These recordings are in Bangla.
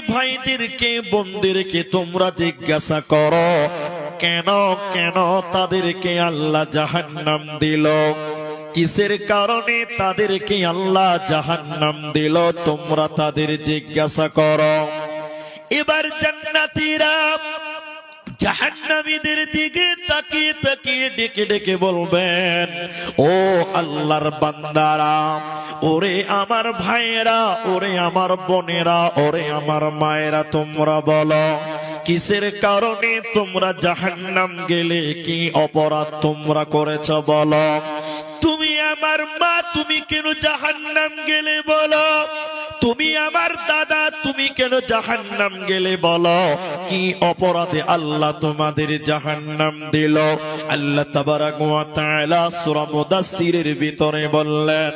ভাইদেরকে বোনদেরকে তোমরা জিজ্ঞাসা করো কেন কেন তাদেরকে আল্লাহ জাহান্নাম দিল, কিসের কারণে তাদেরকে আল্লাহ জাহান্নাম দিল, তোমরা তাদের জিজ্ঞাসা করো। এবার জান্নাতীরা জাহান্নামীদের দিকে তাকিয়ে তাকিয়ে ডেকে ডেকে বলবেন, ও আল্লাহর বান্দারা, ওরে আমার ভাইয়েরা, ওরে আমার বোনেরা, ওরে আমার মায়েরা, তোমরা বলো কিসের কারণে তোমরা জাহান্নাম গেলে, কি অপরাধ তোমরা করেছ বলো। তুমি আমার মা, তুমি কেন জাহান্নাম গেলে বলো। তুমি আমার দাদা, তুমি কেন জাহান্নাম গেলে বলো। কি অপরাধে আল্লাহ তোমাদের জাহান্নাম দিল। আল্লাহ তাবারাক ওয়া তাআলা সূরা মুদাসসিরের ভিতরে বললেন,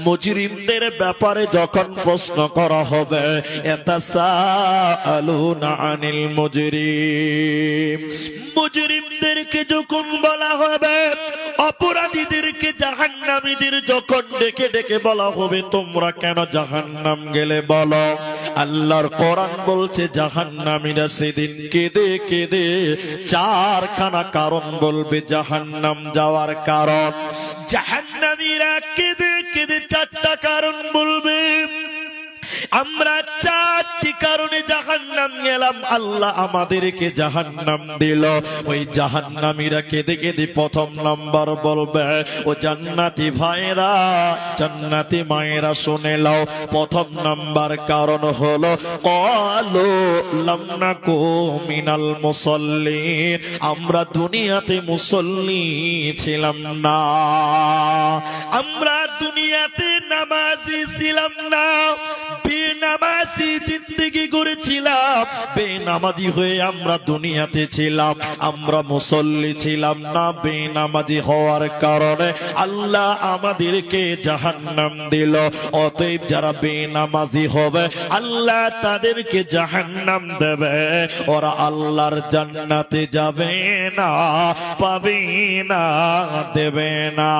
মুজরিমদের ব্যাপারে যখন প্রশ্ন করা হবে, ইয়াতাসাআলুনা আনিল মুজরিম, মুজরিমদেরকে যখন বলা হবে, অপরাধীদেরকে জাহান্নামীদের যখন ডেকে ডেকে বলা হবে তোমরা কেন জাহান্নাম গেলে বলো। আল্লাহর কোরআন বলছে জাহান্নামীরা সেদিন কেঁদে কেঁদে চারখানা কারণ বলবে জাহান্নাম যাওয়ার কারণ। জাহান্নামীরা কেঁদে কেঁদে চারটা কারণ বলবে, আমরা চারটি কারণে জাহান্নাম গেলাম, আল্লাহ আমাদেরকে জাহান্নাম দিল। ওই জাহান্নামীরা কেঁদে কেঁদে প্রথম নাম্বার বলবে, ও জান্নাতি ভাইরা, জান্নাতি মায়েরা শুনে লাও, প্রথম নাম্বার কারণ হলো ক্বালু লাম নাকু মিনাল মুসাল্লিন, আমরা দুনিয়াতে মুসল্লি ছিলাম না, আমরা দুনিয়াতে নামাজি ছিলাম না, বেনামাজি জিন্দেগি করেছিলাম, বেনামাজি হয়ে আমরা দুনিয়াতে ছিলাম, আমরা মুসল্লি ছিলাম না। বেনামাজি হওয়ার কারণে আল্লাহ আমাদেরকে জাহান্নাম দিল। অতএব যারা বেনামাজি হবে আল্লাহ তাদেরকে জাহান্নাম দেবে, ওরা আল্লাহর জান্নাতে যাবে না, পাবে না, দেবে না।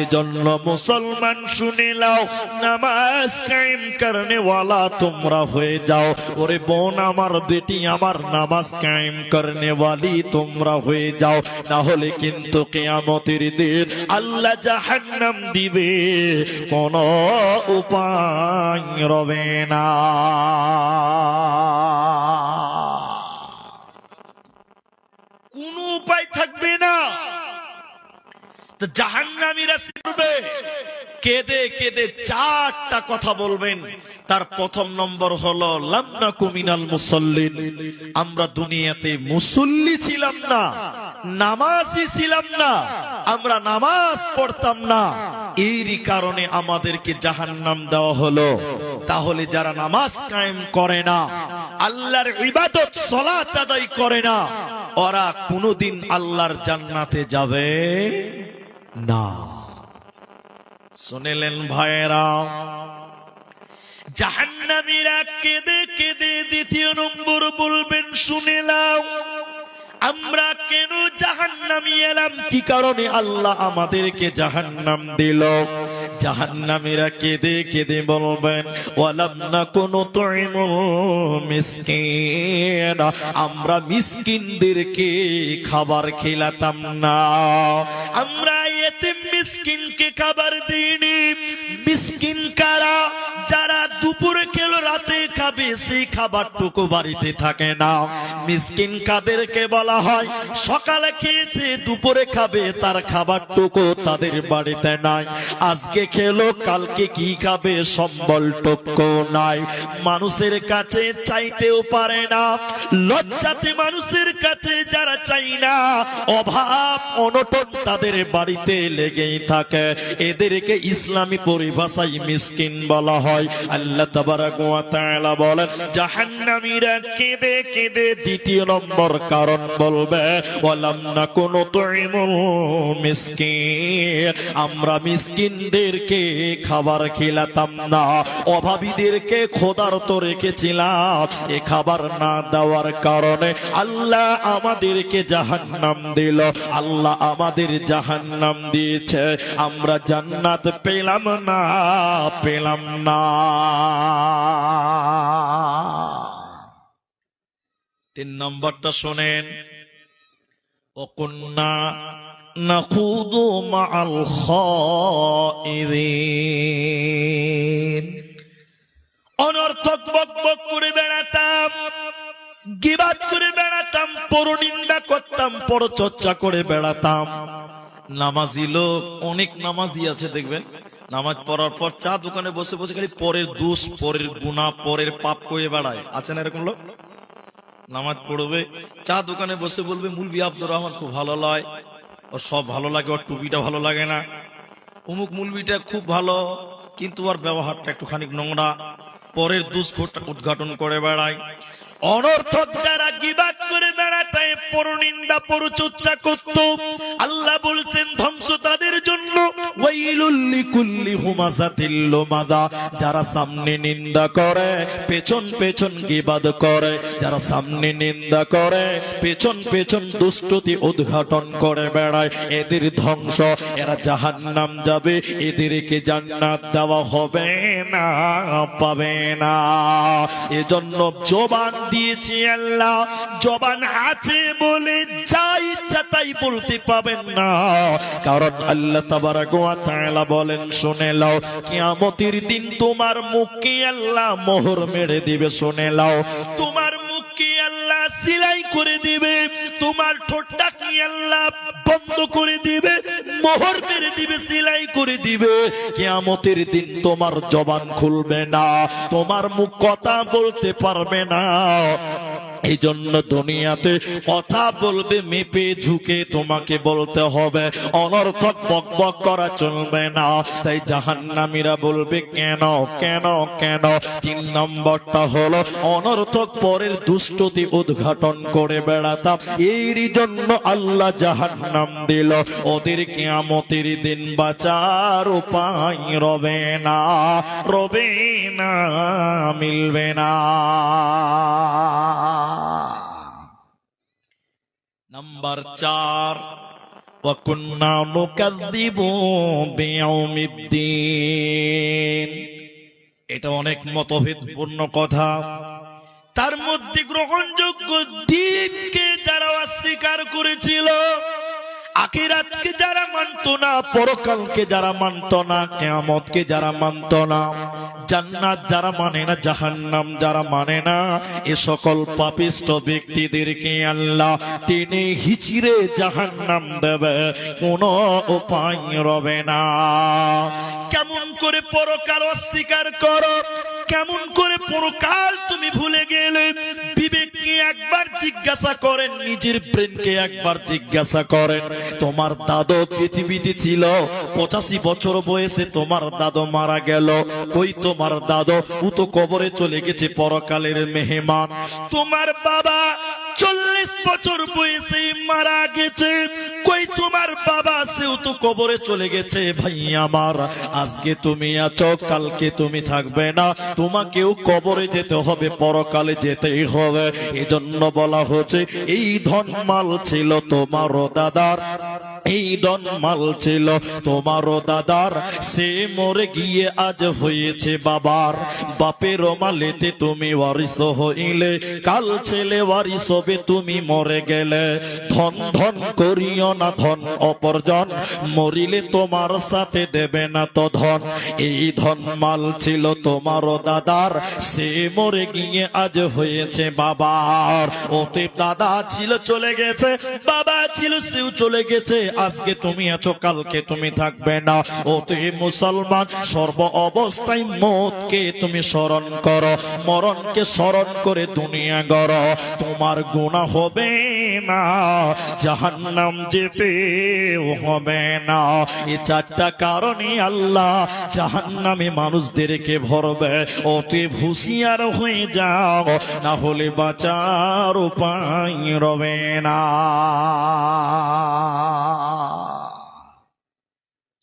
এজন্য মুসলমান শুনে নাও, নামাজ কায়েম করনে ওয়ালা তোমরা হয়ে যাও। ওরে বোন আমার, বেটি আমার, নামাজ কায়েম করনে ওয়ালি তোমরা হয়ে যাও, না হলে কিন্তু কিয়ামতের দিন আল্লাহ জাহান্নাম দিবে, কোনো উপায় রবে না। কোনো উপায় থাকবে না। তো জাহান্নামীরা করবে কেঁদে কেঁদে চারটা কথা বলবেন। তার প্রথম নম্বর হলো লাম নাকু মিনাল মুসাল্লিন, আমরা দুনিয়াতে মুসল্লি ছিলাম না, নামাজি ছিলাম না, আমরা নামাজ পড়তাম না, এরই কারণে আমাদেরকে জাহান্নাম দেওয়া হলো। তাহলে যারা নামাজ কায়েম করে না, আল্লাহর ইবাদত সালাত আদায় করে না, ওরা কোনোদিন আল্লাহর জান্নাতে যাবে না। শুনেলেন ভাইয়েরা, জাহান্নামীরা কেঁদে কেঁদে দ্বিতীয় নম্বর বলবেন, শুনে নাও, আমরা কেন জাহান্নামী এলাম, কি কারণে আল্লাহ আমাদেরকে জাহান্নাম দিল। জাহান্নামীরা কেঁদে কেঁদে বলবেন, ওয়ালাম নাকু নুতঈমুল মিসকিন, আমরা মিসকিনদেরকে খাবার খেলাতাম না, আমরা এতিম মিসকিনকে খাবার দিইনি। মিসকিন কারা? যারা দুপুরে খেলো রাতে খাবে, সেই খাবারটুকু বাড়িতে থাকে না। মিসকিন কাদেরকে বলা হয়? সকালে খেয়েছে, দুপুরে খাবে, তার খাবারটুকু তাদের বাড়িতে নাই। আজকে খেলো, কালকে কি খাবে সম্বলটুকু নাই। মানুষের কাছে চাইতেও পারে না, লজ্জাতে মানুষের কাছে যারা চাই না, অভাব অনটন তাদের বাড়িতে লেগেই থাকে, এদেরকে ইসলামী পরিভাষায় মিসকিন বলা হয়। আল্লাহ তাবারাক ওয়া তাআলা বলেন, জাহান্নামীরা কেঁদে কেঁদে দ্বিতীয় নম্বর কারণ বলবে, ওয়ালাম নাকু নুতঈমুল মিসকিন, আমরা মিসকিনদেরকে খাবার খিলাতাম না, অভাবীদেরকে ক্ষুধার্ত রেখেছিলাম। এ খাবার না দেওয়ার কারণে আল্লাহ আমাদেরকে জাহান্নাম দিল। আল্লাহ আমাদের জাহান্নাম দিয়েছে, আমরা জান্নাত পেলাম না, পেলাম না। তিন নম্বরটা শোনেন, ওকুন্না নাখুদু মাআল খাইদিন। অনর্থক বকবক করে বেড়াতাম, গীবাত করে বেড়াতাম, পরনিন্দা করতাম, পরচর্চা করে বেড়াতাম। নামাজি লোক, অনেক নামাজি আছে দেখবেন, নামাজ পড়ার পর চা দোকানে বসে বসে খালি পরের দোষ, পরের গুনাহ, পরের পাপ কয়ে বেড়ায়। আছে না এরকম লোক? নামাজ পড়বে, চা দোকানে বসে বলবে মুলবি আব্দুর রহমান খুব ভালো লয়, ও সব ভালো লাগে, ওর টুপিটা ভালো লাগে না, অমুক মুলবিটা খুব ভালো কিন্তু ওর ব্যবহারটা একটুখানি নোংরা, পরের দোষ উদ্ঘাটন করে বেড়ায়। অনর্থক যারা গীবাত করে বেড়াতে, পরনিন্দা পরচর্চা করত, আল্লাহ বলছেন ধ্বংস তাদের জন্য। ওয়াইলুল লিকুল্লি হুমাযাতিল লুমাযা, যারা সামনে নিন্দা করে পেছন পেছন গীবাত করে, যারা সামনে নিন্দা করে পেছন পেছন দুষ্টতি উদ্ঘাটন করে বেড়ায়, এদের ধ্বংস, এরা জাহান্নাম যাবে, এদেরকে জান্নাত দেওয়া হবে না, পাবে না। এজন্য জবান দিয়েছি আল্লাহ, জবান আছে বলে যা ইচ্ছা তাই বলতে পাবেন না, কারণ আল্লাহ তাবারক ওয়া তাআলা বলেন, শুনে লাও, কিয়ামতের দিন তোমার মুখকে আল্লাহ মোহর মেরে দিবে। শুনে লাও, তোমার মুখকে আল্লাহ সিলাই করে দিবে, তোমার ঠোঁটটা কি আল্লাহ বন্ধ করে দিবে, মোহর মেরে দিবে, সিলাই করে দিবে। কিয়ামতের দিন তোমার জবান খুলবে না, তোমার মুখ কথা বলতে পারবে না। এই জন্য দুনিয়াতে কথা বলবে মেপে ঝুঁকে তোমাকে বলতে হবে, অনর্থক বকবক করা চলবে না। তাই জাহান্নামীরা বলবে কেন কেন কেন। তিন নম্বরটা হলো অনর্থক পরের দুষ্টতি উদ্ঘাটন করে বেড়াতাম, এর জন্য আল্লাহ জাহান্নাম দিল। ওদের কিয়ামতের দিন বাঁচার উপায় রবে না, রবে না, মিলবে না। নাম্বার 4, ওয়াকুন্না নুকাযযিবু বিয়াউমিদ্দিন। এটা অনেক মতভেদপূর্ণ কথা, তার মধ্যে গ্রহণযোগ্য দিনকে যারা অস্বীকার করেছিল, আখিরাতকে যারা মানত না, পরকালকে যারা মানত না, কিয়ামতকে যারা মানত না, জান্নাত যারা মানে না, জাহান্নাম যারা মানে না, এ সকল পাপিষ্ট ব্যক্তিদেরকে আল্লাহ টেনে হিচড়ে জাহান্নাম দেবে, কোনো উপায় রবে না। কেমন করে পরকাল অস্বীকার করো, কেমন করে পরকাল তুমি ভুলে গেলে? বিবেককে একবার জিজ্ঞাসা করেন, নিজের ব্রেনকে একবার জিজ্ঞাসা করেন। তোমার দাদু পৃথিবীতে ছিল, 85 বছর বয়সে তোমার দাদু মারা গেল। কই তোমার দাদু? ও তো কবরে চলে গেছে, পরকালের মেহমান। তোমার বাবা 40 বছর বয়সে মারা গেছে। কই তোমার বাবা? সেও তো কবরে চলে গেছে। ভাই আমার, আজকে তুমি আছো, কালকে তুমি থাকবে না, তোমাকেও কবরে যেতে হবে, পরকালে যেতেই হবে। এজন্য বলা হচ্ছে এই ধন মাল ছিল তোমারও দাদার, এই ধন মাল ছিল তোমারও দাদার, সে মরে গিয়ে আজ হয়েছে বাবার। বাপের মালেতে তুমি ওয়ারিস হইলে, কাল ছেলে ওয়ারিস হবে তুমি মরে গেলে। ধন ধন করিও না ধন অপরজন, মরিলে তোমার সাথে দেবে না তো ধন। এই ধন মাল ছিল তোমারও দাদার, সে মরে গিয়ে আজ হয়েছে বাবার। ওতে দাদা ছিল চলে গেছে, বাবা ছিল সেও চলে গেছে, আজকে তুমি আছো, কালকে তুমি থাকবে না। ওতে মুসলমান, সর্ব অবস্থায় মৌতকে তুমি স্মরণ করো, মরণকে স্মরণ করে দুনিয়া গড়ো। তোমার গুনাহ হবে না, জাহান্নাম যেতে হবে না। এই 4টা কারণে আল্লাহ জাহান্নামে মানুষদেরকে ভরবে। ওতে হুঁশিয়ার হয়ে যাও, না হলে বাঁচার উপায় রবে না।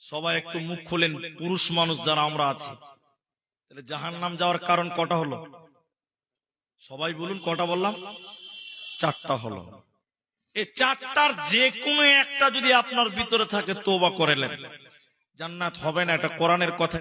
সবাই একটু মুখ খুলেন, পুরুষ মানুষ যারা আমরা আছি, তাহলে জাহান্নাম যাওয়ার কারণ কটা হলো? সবাই বলুন, কটা বললাম? 4টা হলো। এই 4টার যে কোনো একটা যদি আপনার ভিতরে থাকে, তওবা করে নেন, জান্নাত হবে না। এটা কোরআনের কথা।